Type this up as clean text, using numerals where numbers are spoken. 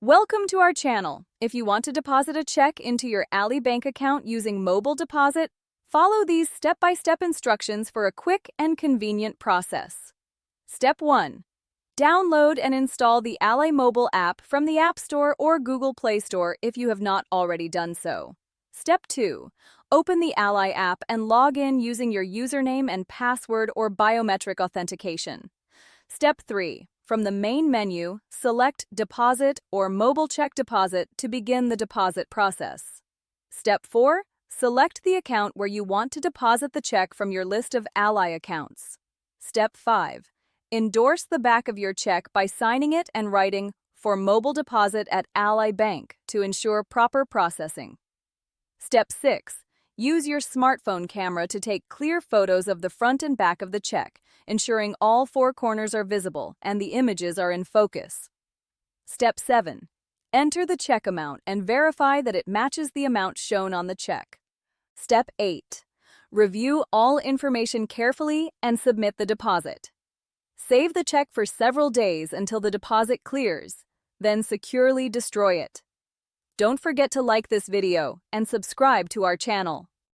Welcome to our channel. If you want to deposit a check into your Ally Bank account using mobile deposit, follow these step-by-step instructions for a quick and convenient process. Step 1. Download and install the Ally mobile app from the App Store or Google Play Store if you have not already done so. Step 2. Open the Ally app and log in using your username and password or biometric authentication. Step 3. From the main menu, select Deposit or Mobile Check Deposit to begin the deposit process. Step 4. Select the account where you want to deposit the check from your list of Ally accounts. Step 5. Endorse the back of your check by signing it and writing "For mobile deposit at Ally Bank" to ensure proper processing. Step 6. Use your smartphone camera to take clear photos of the front and back of the check, ensuring all four corners are visible and the images are in focus. Step 7. Enter the check amount and verify that it matches the amount shown on the check. Step 8. Review all information carefully and submit the deposit. Save the check for several days until the deposit clears, then securely destroy it. Don't forget to like this video and subscribe to our channel.